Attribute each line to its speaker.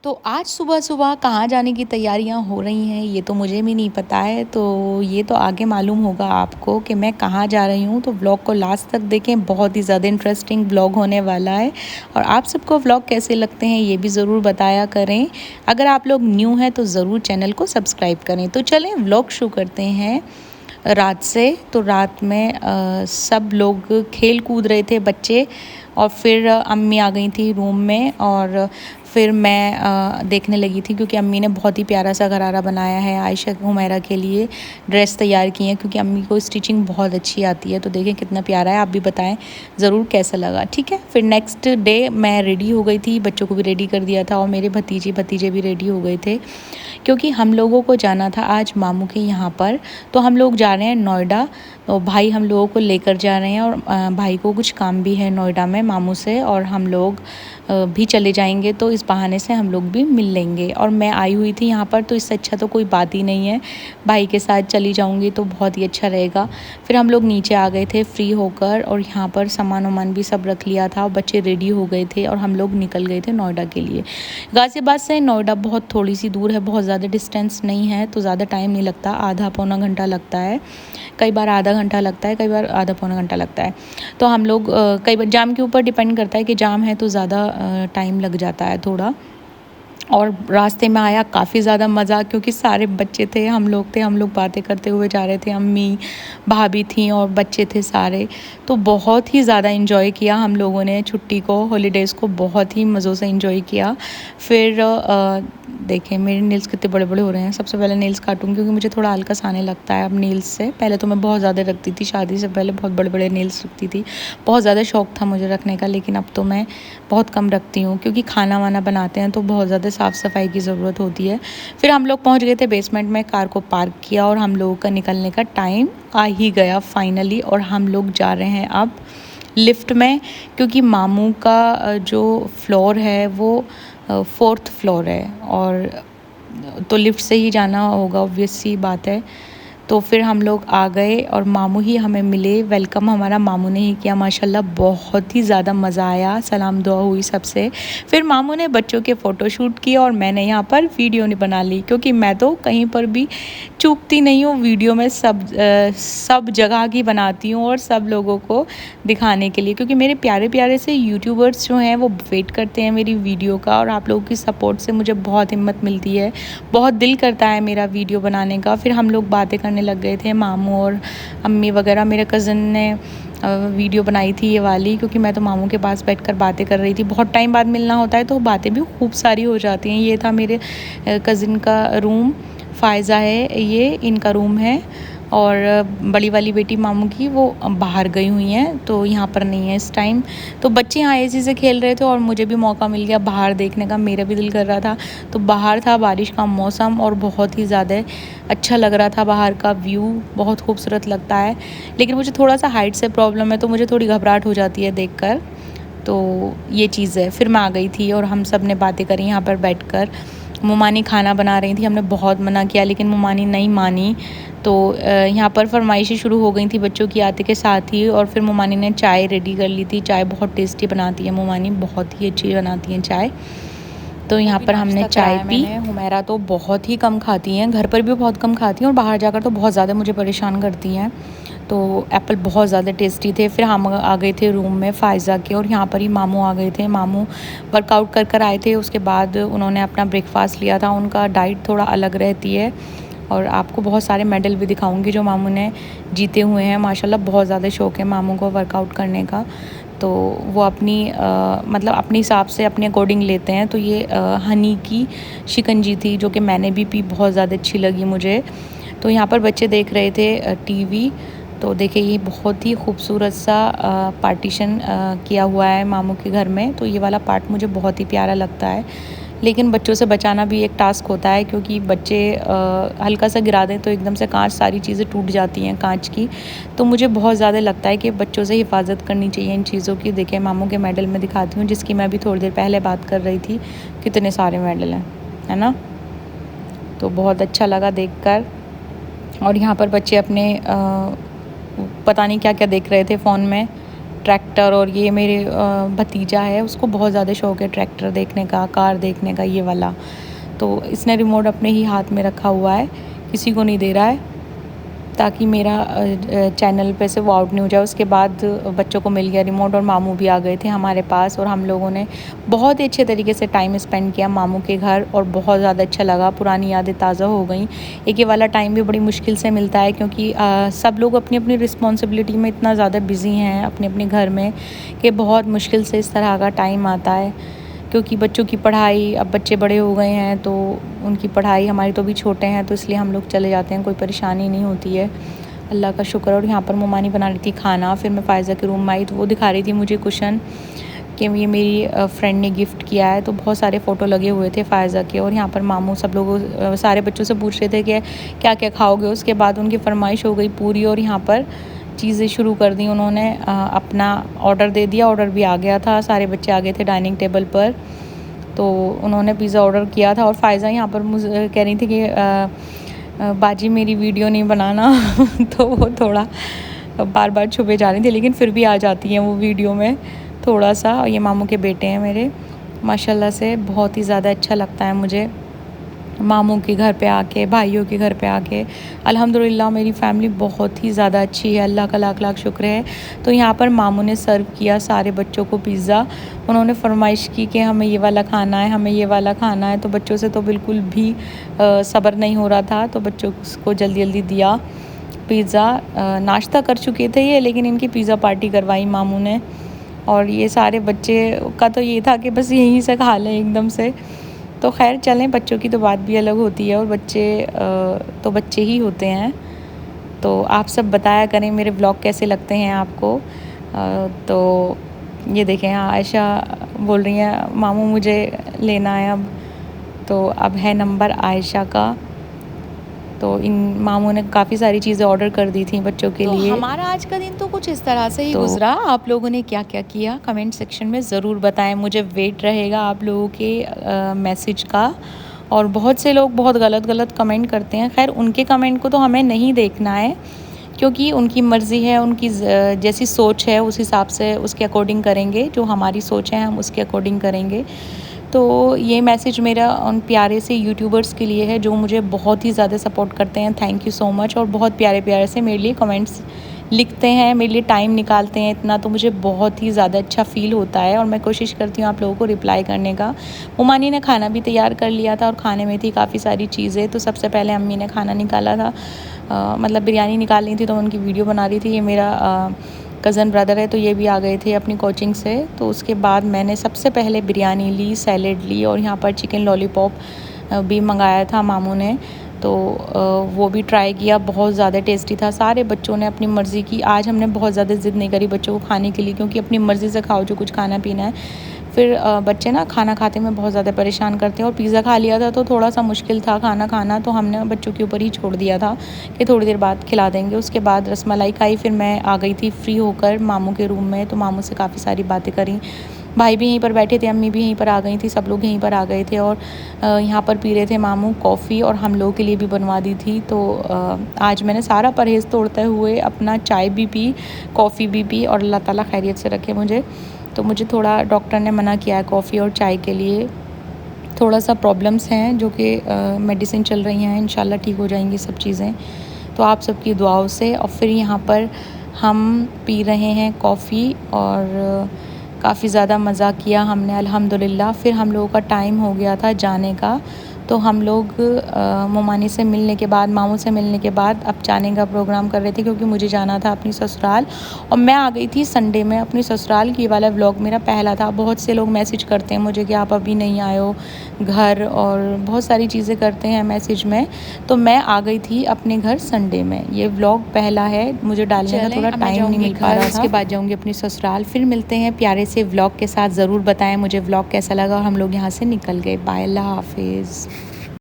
Speaker 1: तो आज सुबह-सुबह कहाँ जाने की तैयारियाँ हो रही हैं, ये तो मुझे भी नहीं पता है। तो ये तो आगे मालूम होगा आपको कि मैं कहाँ जा रही हूँ। तो व्लॉग को लास्ट तक देखें, बहुत ही ज़्यादा इंटरेस्टिंग व्लॉग होने वाला है। और आप सबको व्लॉग कैसे लगते हैं, ये भी ज़रूर बताया करें। अगर आप लोग न्यू हैं तो ज़रूर चैनल को सब्सक्राइब करें। तो चलें व्लॉग शुरू करते हैं रात से। तो रात में सब लोग खेल कूद रहे थे बच्चे, और फिर अम्मी आ गई थी रूम में, और फिर मैं देखने लगी थी क्योंकि अम्मी ने बहुत ही प्यारा सा गरारा बनाया है आयशा हुमैरा के लिए। ड्रेस तैयार की है क्योंकि अम्मी को स्टिचिंग बहुत अच्छी आती है। तो देखें कितना प्यारा है, आप भी बताएं ज़रूर कैसा लगा। ठीक है, फिर नेक्स्ट डे मैं रेडी हो गई थी, बच्चों को भी रेडी कर दिया था और मेरे भतीजे भी रेडी हो गए थे क्योंकि हम लोगों को जाना था आज मामू के यहाँ पर। तो हम लोग जा रहे हैं नोएडा, तो भाई हम लोगों को लेकर जा रहे हैं, और भाई को कुछ काम भी है नोएडा में मामू से, और हम लोग भी चले जाएंगे। तो इस बहाने से हम लोग भी मिल लेंगे। और मैं आई हुई थी यहाँ पर, तो इससे अच्छा तो कोई बात ही नहीं है, भाई के साथ चली जाऊँगी तो बहुत ही अच्छा रहेगा। फिर हम लोग नीचे आ गए थे फ्री होकर, और यहाँ पर सामान वामान भी सब रख लिया था, बच्चे रेडी हो गए थे और हम लोग निकल गए थे नोएडा के लिए। गाज़ियाबाद से नोएडा बहुत थोड़ी सी दूर है, बहुत ज़्यादा डिस्टेंस नहीं है, तो ज़्यादा टाइम नहीं लगता, आधा पौना घंटा लगता है, कई बार आधा घंटा लगता है, कई बार आधा पौना घंटा लगता है। तो हम लोग कई बार जाम के ऊपर डिपेंड करता है कि जाम है तो ज़्यादा टाइम लग जाता है थोड़ा। और रास्ते में आया काफ़ी ज़्यादा मज़ा, क्योंकि सारे बच्चे थे, हम लोग बातें करते हुए जा रहे थे, अम्मी भाभी थी और बच्चे थे सारे। तो बहुत ही ज़्यादा इन्जॉय किया हम लोगों ने छुट्टी को, हॉलीडेज़ को बहुत ही मज़ों से इन्जॉय किया। फिर देखें मेरे नेल्स कितने बड़े बड़े हो रहे हैं। सबसे पहले नेल्स काटूंगी क्योंकि मुझे थोड़ा आलस आने लगता है अब नेल्स से। पहले तो मैं बहुत ज़्यादा रखती थी, शादी से पहले बहुत बड़े बड़े नेल्स रखती थी, बहुत ज़्यादा शौक़ था मुझे रखने का, लेकिन अब तो मैं बहुत कम रखती हूँ क्योंकि खाना वाना बनाते हैं तो बहुत ज़्यादा साफ़ सफाई की ज़रूरत होती है। फिर हम लोग पहुँच गए थे बेसमेंट में, कार को पार्क किया और हम लोगों का निकलने का टाइम आ ही गया फाइनली। और हम लोग जा रहे हैं अब लिफ्ट में, क्योंकि मामू का जो फ्लोर है वो 4th फ्लोर है, और तो लिफ्ट से ही जाना होगा, ऑब्वियस सी बात है। तो फिर हम लोग आ गए और मामू ही हमें मिले, वेलकम हमारा मामू ने ही किया माशाल्लाह, बहुत ही ज़्यादा मज़ा आया, सलाम दुआ हुई सबसे। फिर मामू ने बच्चों के फ़ोटो शूट किए और मैंने यहाँ पर वीडियो नहीं बना ली, क्योंकि मैं तो कहीं पर भी चूकती नहीं हूँ वीडियो में, सब जगह की बनाती हूँ और सब लोगों को दिखाने के लिए, क्योंकि मेरे प्यारे प्यारे से यूट्यूबर्स जो हैं वो वेट करते हैं मेरी वीडियो का, और आप लोगों की सपोर्ट से मुझे बहुत हिम्मत मिलती है, बहुत दिल करता है मेरा वीडियो बनाने का। फिर हम लोग बातें करने लग गए थे, मामू और अम्मी वगैरह। मेरे कज़न ने वीडियो बनाई थी ये वाली, क्योंकि मैं तो मामू के पास बैठकर बातें कर रही थी, बहुत टाइम बाद मिलना होता है तो बातें भी खूब सारी हो जाती हैं। ये था मेरे कज़न का रूम, फ़ायज़ा है ये, इनका रूम है, और बड़ी वाली बेटी मामू की वो बाहर गई हुई हैं, तो यहाँ पर नहीं है इस टाइम। तो बच्चे यहाँ एसी से खेल रहे थे और मुझे भी मौका मिल गया बाहर देखने का, मेरा भी दिल कर रहा था। तो बाहर था बारिश का मौसम और बहुत ही ज़्यादा अच्छा लग रहा था, बाहर का व्यू बहुत खूबसूरत लगता है। लेकिन मुझे थोड़ा सा हाइट से प्रॉब्लम है, तो मुझे थोड़ी घबराहट हो जाती है देखकर, तो ये चीज़ है। फिर मैं आ गई थी और हम सब ने बातें करी यहाँ पर बैठकर। मुमानी खाना बना रही थी, हमने बहुत मना किया लेकिन मुमानी नहीं मानी, तो यहाँ पर फरमाइशें शुरू हो गई थी बच्चों की आते के साथ ही। और फिर मुमानी ने चाय रेडी कर ली थी, चाय बहुत टेस्टी बनाती है मुमानी, बहुत ही अच्छी बनाती हैं चाय। तो यहाँ पर हमने चाय पी। हुमैरा तो बहुत ही कम खाती हैं, घर पर भी बहुत कम खाती हैं और बाहर जाकर तो बहुत ज़्यादा मुझे परेशान करती हैं। तो एप्पल बहुत ज़्यादा टेस्टी थे। फिर हम आ गए थे रूम में फ़ायज़ा के, और यहाँ पर ही मामू आ गए थे। मामू वर्कआउट कर आए थे, उसके बाद उन्होंने अपना ब्रेकफास्ट लिया था। उनका डाइट थोड़ा अलग रहती है, और आपको बहुत सारे मेडल भी दिखाऊंगी जो मामू ने जीते हुए हैं। माशाल्लाह बहुत ज़्यादा शौक़ है मामू को वर्कआउट करने का, तो वो अपनी मतलब अपने हिसाब से अपने अकॉर्डिंग लेते हैं। तो ये हनी की शिकंजी थी जो कि मैंने भी पी, बहुत ज़्यादा अच्छी लगी मुझे। तो यहाँ पर बच्चे देख रहे थे टीवी। तो देखिए ये बहुत ही खूबसूरत सा पार्टीशन किया हुआ है मामू के घर में, तो ये वाला पार्ट मुझे बहुत ही प्यारा लगता है। लेकिन बच्चों से बचाना भी एक टास्क होता है, क्योंकि बच्चे हल्का सा गिरा दें तो एकदम से कांच, सारी चीज़ें टूट जाती हैं कांच की। तो मुझे बहुत ज़्यादा लगता है कि बच्चों से हिफाजत करनी चाहिए इन चीज़ों की। देखिए मामू के मेडल में दिखाती हूँ, जिसकी मैं अभी थोड़ी देर पहले बात कर रही थी, कितने सारे मेडल हैं, है ना। तो बहुत अच्छा लगा देखकर। और यहाँ पर बच्चे अपने पता नहीं क्या क्या देख रहे थे फ़ोन में, ट्रैक्टर, और ये मेरे भतीजा है, उसको बहुत ज़्यादा शौक़ है ट्रैक्टर देखने का, कार देखने का, ये वाला। तो इसने रिमोट अपने ही हाथ में रखा हुआ है, किसी को नहीं दे रहा है, ताकि मेरा चैनल पे से वो आउट नहीं हो जाए। उसके बाद बच्चों को मिल गया रिमोट और मामू भी आ गए थे हमारे पास, और हम लोगों ने बहुत ही अच्छे तरीके से टाइम स्पेंड किया मामू के घर, और बहुत ज़्यादा अच्छा लगा। पुरानी यादें ताज़ा हो गई। एक ये वाला टाइम भी बड़ी मुश्किल से मिलता है, क्योंकि सब लोग अपनी अपनी रिस्पॉन्सिबिलिटी में इतना ज़्यादा बिज़ी हैं अपने अपने घर में, कि बहुत मुश्किल से इस तरह का टाइम आता है। क्योंकि बच्चों की पढ़ाई, अब बच्चे बड़े हो गए हैं तो उनकी पढ़ाई, हमारी तो भी छोटे हैं, तो इसलिए हम लोग चले जाते हैं, कोई परेशानी नहीं होती है, अल्लाह का शुक्र। और यहाँ पर ममानी बना रही थी खाना, फिर मैं फ़ायज़ा के रूम में आई तो वो दिखा रही थी मुझे कुशन, कि ये मेरी फ्रेंड ने गिफ्ट किया है। तो बहुत सारे फ़ोटो लगे हुए थे फ़ायज़ा के, और यहाँ पर मामू सब लोग सारे बच्चों से पूछ रहे थे कि क्या क्या खाओगे। उसके बाद उनकी फ़रमाइश हो गई पूरी, और यहाँ पर चीज़ें शुरू कर दी उन्होंने। अपना ऑर्डर दे दिया, ऑर्डर भी आ गया था, सारे बच्चे आ गए थे डाइनिंग टेबल पर। तो उन्होंने पिज़्ज़ा ऑर्डर किया था, और फ़ायज़ा यहाँ पर मुझे कह रही थी कि बाजी मेरी वीडियो नहीं बनाना तो वो थोड़ा बार बार छुपे जा रही थी, लेकिन फिर भी आ जाती हैं वो वीडियो में थोड़ा सा। ये मामू के बेटे हैं मेरे, माशाल्लाह से बहुत ही ज़्यादा अच्छा लगता है मुझे मामू के घर पे आके, भाइयों के घर पे आके। अल्हम्दुलिल्लाह मेरी फ़ैमिली बहुत ही ज़्यादा अच्छी है, अल्लाह का लाख लाख शुक्र है। तो यहाँ पर मामू ने सर्व किया सारे बच्चों को पिज़्ज़ा। उन्होंने फरमाइश की कि हमें ये वाला खाना है, हमें ये वाला खाना है। तो बच्चों से तो बिल्कुल भी सब्र नहीं हो रहा था, तो बच्चों को जल्दी जल्दी दिया पिज़्ज़ा। नाश्ता कर चुके थे ये, लेकिन इनकी पिज़्ज़ा पार्टी करवाई मामू ने। और ये सारे बच्चे का तो ये था कि बस यहीं से खा लें एकदम से। तो खैर चलें, बच्चों की तो बात भी अलग होती है, और बच्चे तो बच्चे ही होते हैं। तो आप सब बताया करें मेरे व्लॉग कैसे लगते हैं आपको। तो ये देखें, आयशा बोल रही हैं मामू मुझे लेना है अब। तो अब है नंबर आयशा का। तो इन मामू ने काफ़ी सारी चीज़ें ऑर्डर कर दी थी बच्चों के लिए। हमारा आज का दिन तो कुछ इस तरह से ही गुजरा। आप लोगों ने क्या क्या किया कमेंट सेक्शन में ज़रूर बताएं, मुझे वेट रहेगा आप लोगों के मैसेज का। और बहुत से लोग बहुत गलत कमेंट करते हैं, खैर उनके कमेंट को तो हमें नहीं देखना है, क्योंकि उनकी मर्ज़ी है, उनकी जैसी सोच है उस हिसाब से उसके अकॉर्डिंग करेंगे। जो हमारी सोच है हम उसके अकॉर्डिंग करेंगे। तो ये मैसेज मेरा उन प्यारे से यूट्यूबर्स के लिए है जो मुझे बहुत ही ज़्यादा सपोर्ट करते हैं। Thank you so much. और बहुत प्यारे प्यारे से मेरे लिए कमेंट्स लिखते हैं, मेरे लिए टाइम निकालते हैं इतना, तो मुझे बहुत ही ज़्यादा अच्छा फ़ील होता है। और मैं कोशिश करती हूँ आप लोगों को रिप्लाई करने का। मुमानी ने खाना भी तैयार कर लिया था, और खाने में थी काफ़ी सारी चीज़ें। तो सबसे पहले अम्मी ने खाना निकाला था, मतलब बिरयानी निकालनी थी, तो उनकी वीडियो बना रही थी। ये मेरा कज़न ब्रदर है, तो ये भी आ गए थे अपनी कोचिंग से। तो उसके बाद मैंने सबसे पहले बिरयानी ली, सैलेड ली, और यहाँ पर चिकन लॉलीपॉप भी मंगाया था मामू ने, तो वो भी ट्राई किया। बहुत ज़्यादा टेस्टी था। सारे बच्चों ने अपनी मर्ज़ी की। आज हमने बहुत ज़्यादा ज़िद नहीं करी बच्चों को खाने के लिए, क्योंकि अपनी मर्ज़ी से खाओ जो कुछ खाना पीना है। फिर बच्चे ना खाना खाते में बहुत ज़्यादा परेशान करते हैं, और पिज़्ज़ा खा लिया था तो थोड़ा सा मुश्किल था खाना खाना, तो हमने बच्चों के ऊपर ही छोड़ दिया था कि थोड़ी देर बाद खिला देंगे। उसके बाद रसमलाई खाई, फिर मैं आ गई थी फ्री होकर मामू के रूम में। तो मामू से काफ़ी सारी बातें करी, भाई भी यहीं पर बैठे थे, अम्मी भी यहीं पर आ गई थी, सब लोग यहीं पर आ गए थे। और यहाँ पर पी रहे थे मामू कॉफ़ी, और हम लोगों के लिए भी बनवा दी थी। तो आज मैंने सारा परहेज़ तोड़ते हुए अपना चाय भी पी, कॉफ़ी भी पी, और अल्लाह ताला खैरियत से रखे मुझे। तो मुझे थोड़ा डॉक्टर ने मना किया है कॉफ़ी और चाय के लिए, थोड़ा सा प्रॉब्लम्स हैं जो कि मेडिसिन चल रही हैं, इंशाल्लाह ठीक हो जाएंगी सब चीज़ें, तो आप सबकी दुआओं से। और फिर यहाँ पर हम पी रहे हैं कॉफ़ी, और काफ़ी ज़्यादा मज़ा किया हमने अल्हम्दुलिल्लाह। फिर हम लोगों का टाइम हो गया था जाने का, तो हम लोग मुमानी से मिलने के बाद, मामू से मिलने के बाद अब जाने का प्रोग्राम कर रहे थे, क्योंकि मुझे जाना था अपनी ससुराल। और मैं आ गई थी संडे में अपनी ससुराल। की वाला व्लॉग मेरा पहला था। बहुत से लोग मैसेज करते हैं मुझे कि आप अभी नहीं आए हो घर, और बहुत सारी चीज़ें करते हैं मैसेज में। तो मैं आ गई थी अपने घर संडे में। ये व्लॉग पहला है, मुझे डालने का थोड़ा टाइम नहीं मिल पा रहा था। उसके बाद जाऊँगी अपनी ससुराल। फिर मिलते हैं प्यारे से व्लॉग के साथ। ज़रूर बताएं मुझे व्लॉग कैसा लगा। हम लोग यहाँ से निकल गए। बाय, अल्लाह हाफिज़।